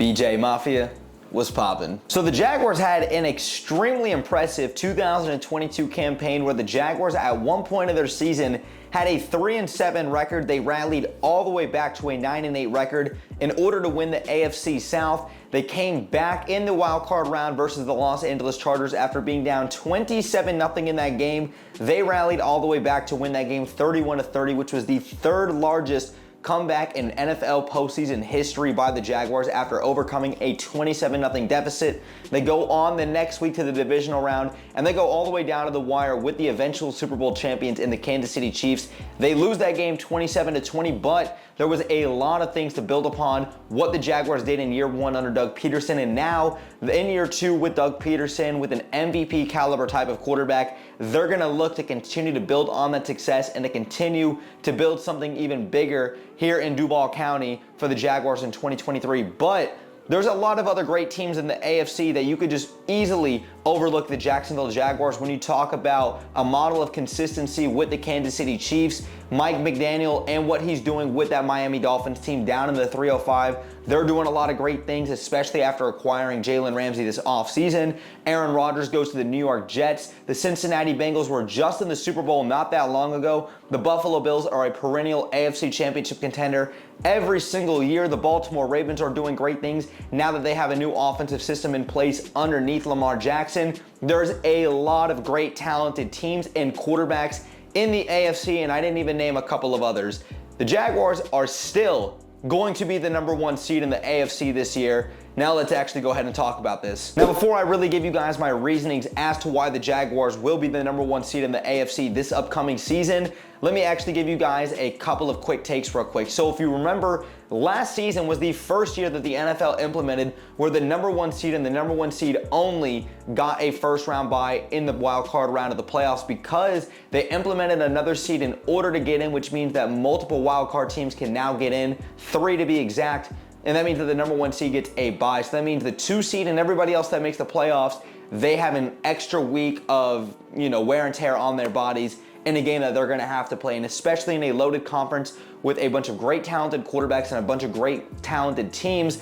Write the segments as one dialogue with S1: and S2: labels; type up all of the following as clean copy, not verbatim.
S1: BJ Mafia was popping. So the Jaguars had an extremely impressive 2022 campaign where the Jaguars at one point of their season had a 3-7 record. They rallied all the way back to a 9-8 record in order to win the AFC South. They came back in the wild card round versus the Los Angeles Chargers after being down 27-0 in that game. They rallied all the way back to win that game 31-30, which was the third largest comeback in NFL postseason history by the Jaguars after overcoming a 27-0 deficit. They go on the next week to the divisional round, and they go all the way down to the wire with the eventual Super Bowl champions in the Kansas City Chiefs. They lose that game 27-20, but there was a lot of things to build upon what the Jaguars did in year one under Doug Peterson, and now in year two with Doug Peterson, with an MVP caliber type of quarterback, they're going to look to continue to build on that success and to continue to build something even bigger here in Duval County for the Jaguars in 2023. But there's a lot of other great teams in the AFC that you could just easily overlook the Jacksonville Jaguars when you talk about a model of consistency with the Kansas City Chiefs. Mike McDaniel and what he's doing with that Miami Dolphins team down in the 305. They're doing a lot of great things, especially after acquiring Jalen Ramsey this offseason. Aaron Rodgers goes to the New York Jets. The Cincinnati Bengals were just in the Super Bowl not that long ago. The Buffalo Bills are a perennial AFC Championship contender every single year. The Baltimore Ravens are doing great things now that they have a new offensive system in place underneath Lamar Jackson. There's a lot of great talented teams and quarterbacks in the AFC, and I didn't even name a couple of others. The Jaguars are still going to be the number one seed in the AFC this year. Now let's actually go ahead and talk about this. Now, before I really give you guys my reasonings as to why the Jaguars will be the number one seed in the AFC this upcoming season, let me actually give you guys a couple of quick takes real quick. So if you remember, last season was the first year that the NFL implemented where the number one seed and the number one seed only got a first round bye in the wild card round of the playoffs because they implemented another seed in order to get in, which means that multiple wild card teams can now get in, 3 to be exact. And that means that the number one seed gets a bye. So that means the 2 seed and everybody else that makes the playoffs, they have an extra week of, wear and tear on their bodies in a game that they're going to have to play. And especially in a loaded conference with a bunch of great talented quarterbacks and a bunch of great talented teams,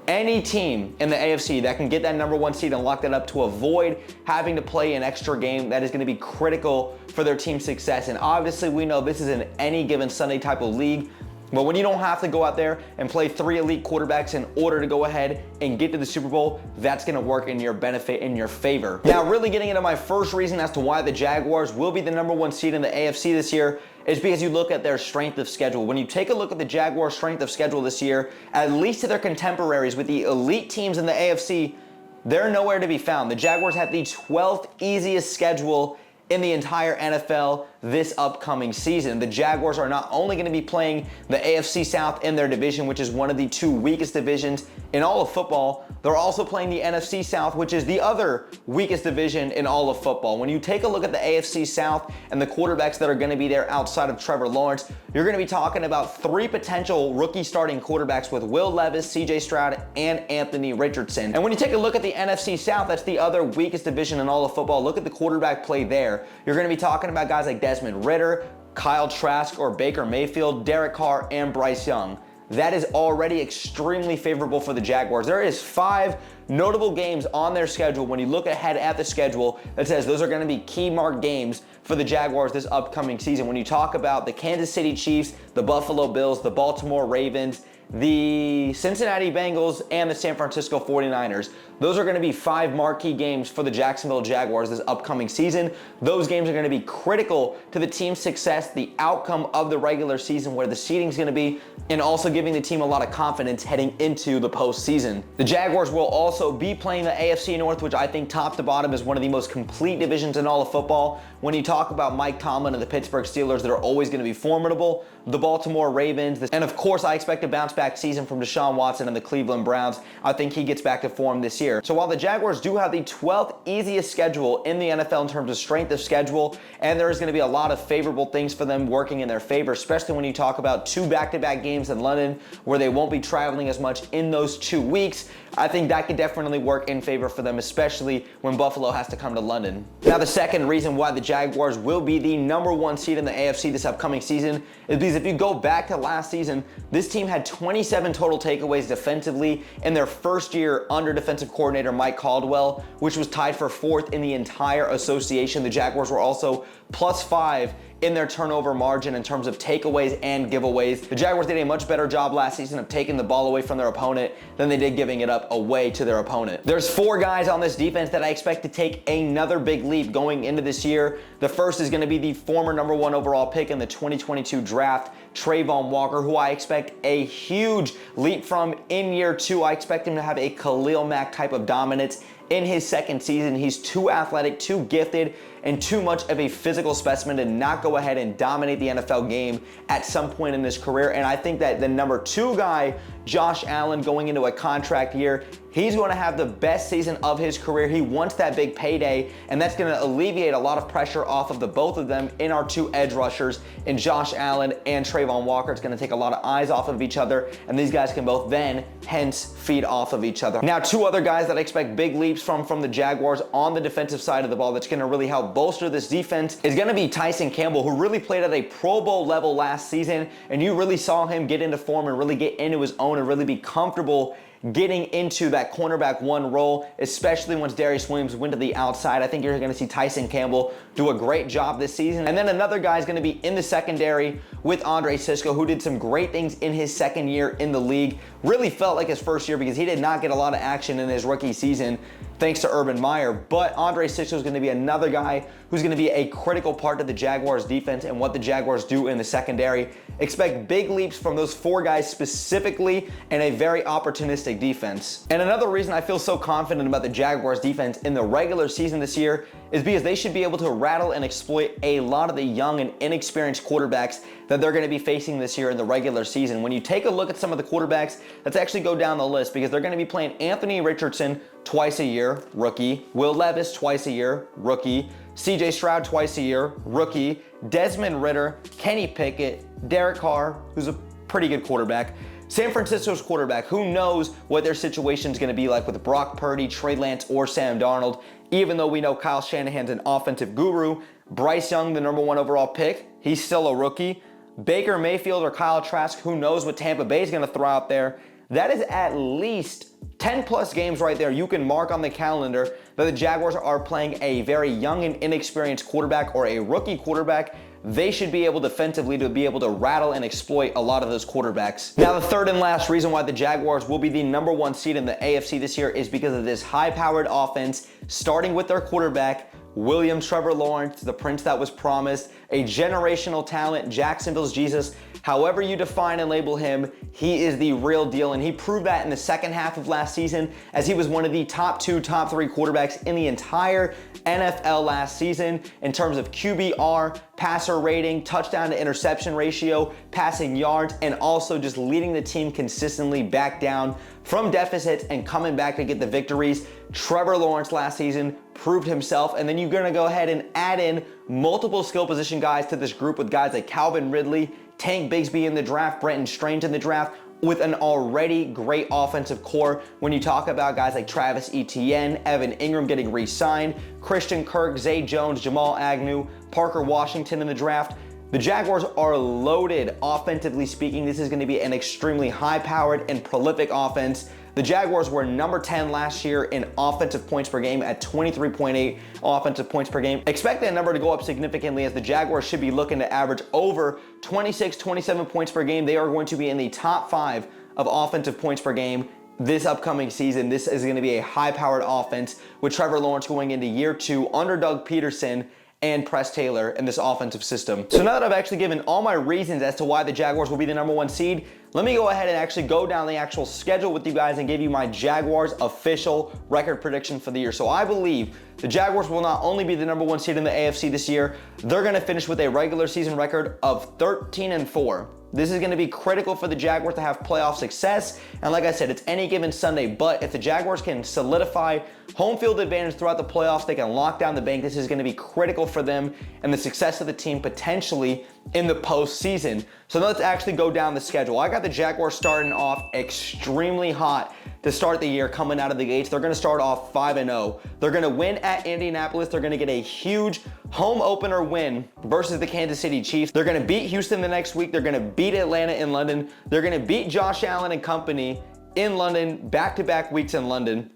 S1: any team in the AFC that can get that number one seed and lock that up to avoid having to play an extra game, that is going to be critical for their team's success. And obviously we know this is an any given Sunday type of league. But when you don't have to go out there and play 3 elite quarterbacks in order to go ahead and get to the Super Bowl, that's going to work in your benefit, in your favor. Now, really getting into my first reason as to why the Jaguars will be the number one seed in the AFC this year is because you look at their strength of schedule. When you take a look at the Jaguars' strength of schedule this year, at least to their contemporaries with the elite teams in the AFC, they're nowhere to be found. The Jaguars have the 12th easiest schedule in the entire NFL this upcoming season. The Jaguars are not only going to be playing the AFC South in their division, which is one of the 2 weakest divisions in all of football, they're also playing the NFC South, which is the other weakest division in all of football. When you take a look at the AFC South and the quarterbacks that are going to be there outside of Trevor Lawrence, you're going to be talking about 3 potential rookie starting quarterbacks with Will Levis, CJ Stroud, and Anthony Richardson. And when you take a look at the NFC South, that's the other weakest division in all of football. Look at the quarterback play there. You're going to be talking about guys like Desmond Ridder, Kyle Trask, or Baker Mayfield, Derek Carr, and Bryce Young. That is already extremely favorable for the Jaguars. There is 5 notable games on their schedule when you look ahead at the schedule that says those are going to be key mark games for the Jaguars this upcoming season. When you talk about the Kansas City Chiefs, the Buffalo Bills, the Baltimore Ravens, the Cincinnati Bengals, and the San Francisco 49ers. Those are going to be 5 marquee games for the Jacksonville Jaguars this upcoming season. Those games are going to be critical to the team's success, the outcome of the regular season, where the seeding is going to be, and also giving the team a lot of confidence heading into the postseason. The Jaguars will also be playing the AFC North, which I think top to bottom is one of the most complete divisions in all of football. When you talk about Mike Tomlin and the Pittsburgh Steelers, they're always going to be formidable. The Baltimore Ravens, and of course I expect a bounce back season from Deshaun Watson and the Cleveland Browns. I think he gets back to form this year. So while the Jaguars do have the 12th easiest schedule in the NFL in terms of strength of schedule, and there is going to be a lot of favorable things for them working in their favor, especially when you talk about 2 back-to-back games in London where they won't be traveling as much in those 2 weeks, I think that could definitely work in favor for them, especially when Buffalo has to come to London. Now, the second reason why the Jaguars will be the #1 seed in the AFC this upcoming season is because if you go back to last season, this team had 27 total takeaways defensively in their first year under defensive coordinator Mike Caldwell, which was tied for 4th in the entire association. The Jaguars were also +5 in their turnover margin in terms of takeaways and giveaways. The Jaguars did a much better job last season of taking the ball away from their opponent than they did giving it up away to their opponent. There's 4 guys on this defense that I expect to take another big leap going into this year. The first is going to be the former #1 overall pick in the 2022 draft, Travon Walker, who I expect a huge leap from in year 2. I expect him to have a Khalil Mack type of dominance in his second season. He's too athletic, too gifted, and too much of a physical specimen to not go ahead and dominate the NFL game at some point in his career. And I think that the #2 guy, Josh Allen, going into a contract year, he's going to have the best season of his career. He wants that big payday, and that's going to alleviate a lot of pressure off of the both of them in our 2 edge rushers in Josh Allen and Travon Walker. It's going to take a lot of eyes off of each other, and these guys can both then, hence, feed off of each other. Now, 2 other guys that I expect big leaps from the Jaguars on the defensive side of the ball that's going to really help bolster this defense is going to be Tyson Campbell, who really played at a Pro Bowl level last season, and you really saw him get into form and really get into his own and really be comfortable getting into that cornerback 1 role, especially once Darius Williams went to the outside. I think you're going to see Tyson Campbell do a great job this season. And then another guy is going to be in the secondary with Andre Cisco, who did some great things in his second year in the league. Really felt like his first year because he did not get a lot of action in his rookie season thanks to Urban Meyer. But Andre Cisco is going to be another guy who's going to be a critical part of the Jaguars defense and what the Jaguars do in the secondary. Expect big leaps from those 4 guys specifically and a very opportunistic defense. And another reason I feel so confident about the Jaguars defense in the regular season this year is because they should be able to rattle and exploit a lot of the young and inexperienced quarterbacks that they're going to be facing this year in the regular season. When you take a look at some of the quarterbacks, let's actually go down the list because they're going to be playing Anthony Richardson twice a year, rookie. Will Levis twice a year, rookie. CJ Stroud twice a year, rookie. Desmond Ridder, Kenny Pickett, Derek Carr, who's a pretty good quarterback. San Francisco's quarterback, who knows what their situation is going to be like with Brock Purdy, Trey Lance, or Sam Darnold, even though we know Kyle Shanahan's an offensive guru. Bryce Young, the #1 overall pick, he's still a rookie. Baker Mayfield or Kyle Trask, who knows what Tampa Bay is going to throw out there. That is at least 10 plus games right there you can mark on the calendar that the Jaguars are playing a very young and inexperienced quarterback or a rookie quarterback. They should be able defensively to be able to rattle and exploit a lot of those quarterbacks. Now, the third and last reason why the Jaguars will be the #1 seed in the AFC this year is because of this high-powered offense, starting with their quarterback, William Trevor Lawrence, the prince that was promised, a generational talent, Jacksonville's Jesus. However you define and label him, he is the real deal, and he proved that in the second half of last season as he was one of the top 2, top 3 quarterbacks in the entire NFL last season in terms of QBR, passer rating, touchdown to interception ratio, passing yards, and also just leading the team consistently back down from deficits and coming back to get the victories. Trevor Lawrence last season proved himself, and then you're going to go ahead and add in multiple skill position guys to this group with guys like Calvin Ridley, Tank Bigsby in the draft, Brenton Strange in the draft, with an already great offensive core. When you talk about guys like Travis Etienne, Evan Ingram getting re-signed, Christian Kirk, Zay Jones, Jamal Agnew, Parker Washington in the draft, the Jaguars are loaded offensively speaking. This is going to be an extremely high-powered and prolific offense. The Jaguars were number 10 last year in offensive points per game at 23.8 offensive points per game. Expect that number to go up significantly as the Jaguars should be looking to average over 26, 27 points per game. They are going to be in the top 5 of offensive points per game this upcoming season. This is going to be a high-powered offense with Trevor Lawrence going into year 2 under Doug Peterson and Press Taylor in this offensive system. So now that I've actually given all my reasons as to why the Jaguars will be the #1 seed, let me go ahead and actually go down the actual schedule with you guys and give you my Jaguars official record prediction for the year. So I believe the Jaguars will not only be the #1 seed in the AFC this year, they're going to finish with a regular season record of 13-4. This is going to be critical for the Jaguars to have playoff success. And like I said, it's any given Sunday. But if the Jaguars can solidify home field advantage throughout the playoffs, they can lock down the bank. This is going to be critical for them and the success of the team potentially in the postseason. So let's actually go down the schedule. I got the Jaguars starting off extremely hot, to start the year coming out of the gates. They're gonna start off 5-0. They're gonna win at Indianapolis. They're gonna get a huge home opener win versus the Kansas City Chiefs. They're gonna beat Houston the next week. They're gonna beat Atlanta in London. They're gonna beat Josh Allen and company in London, back-to-back weeks in London.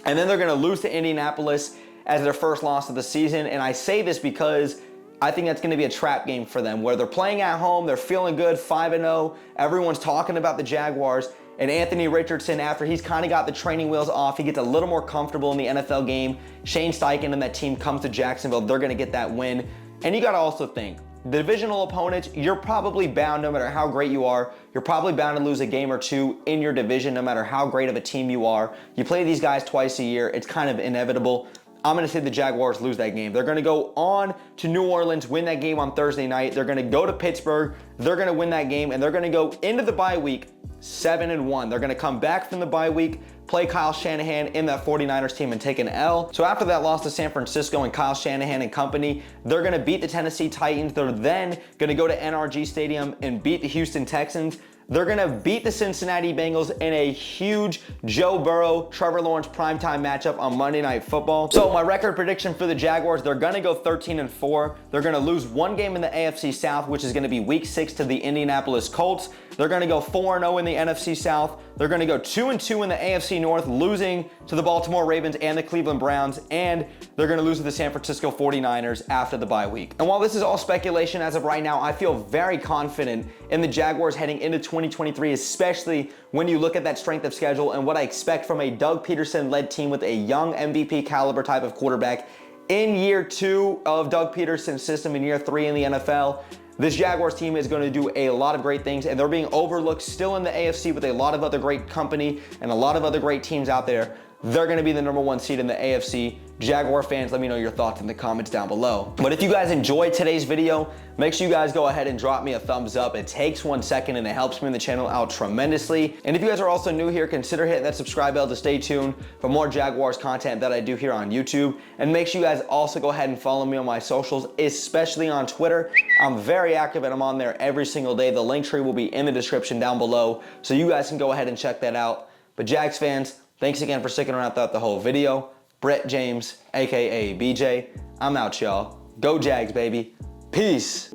S1: And then they're gonna lose to Indianapolis as their first loss of the season. And I say this because I think that's gonna be a trap game for them, where they're playing at home, they're feeling good, 5-0. Everyone's talking about the Jaguars. And Anthony Richardson, after he's kind of got the training wheels off, he gets a little more comfortable in the NFL game. Shane Steichen and that team comes to Jacksonville. They're going to get that win. And you got to also think, the divisional opponents, you're probably bound, no matter how great you are, you're probably bound to lose a game or two in your division, no matter how great of a team you are. You play these guys twice a year. It's kind of inevitable. I'm going to say the Jaguars lose that game. They're going to go on to New Orleans, win that game on Thursday night. They're going to go to Pittsburgh. They're going to win that game, and they're going to go into the bye week 7-1. They're going to come back from the bye week, play Kyle Shanahan in that 49ers team and take an L. So after that loss to San Francisco and Kyle Shanahan and company, they're going to beat the Tennessee Titans. They're then going to go to NRG Stadium and beat the Houston Texans. They're going to beat the Cincinnati Bengals in a huge Joe Burrow, Trevor Lawrence primetime matchup on Monday Night Football. So my record prediction for the Jaguars, they're going to go 13-4. They're going to lose one game in the AFC South, which is going to be Week 6 to the Indianapolis Colts. They're going to go 4-0 in the NFC South. They're going to go 2-2 in the AFC North, losing to the Baltimore Ravens and the Cleveland Browns, and they're going to lose to the San Francisco 49ers after the bye week. And while this is all speculation as of right now, I feel very confident in the Jaguars heading into 2023, especially when you look at that strength of schedule and what I expect from a Doug Peterson-led team with a young MVP caliber type of quarterback in year 2 of Doug Peterson's system, in year 3 in the NFL. This Jaguars team is going to do a lot of great things, and they're being overlooked still in the AFC with a lot of other great company and a lot of other great teams out there. They're going to be the #1 seed in the AFC. Jaguar fans, let me know your thoughts in the comments down below. But if you guys enjoyed today's video, make sure you guys go ahead and drop me a thumbs up. It takes 1 second and it helps me in the channel out tremendously. And if you guys are also new here, consider hitting that subscribe bell to stay tuned for more Jaguars content that I do here on YouTube. And make sure you guys also go ahead and follow me on my socials, especially on Twitter. I'm very active and I'm on there every single day. The link tree will be in the description down below, so you guys can go ahead and check that out. But Jags fans, thanks again for sticking around throughout the whole video. Brett James, aka BJ, I'm out, y'all. Go Jags, baby. Peace.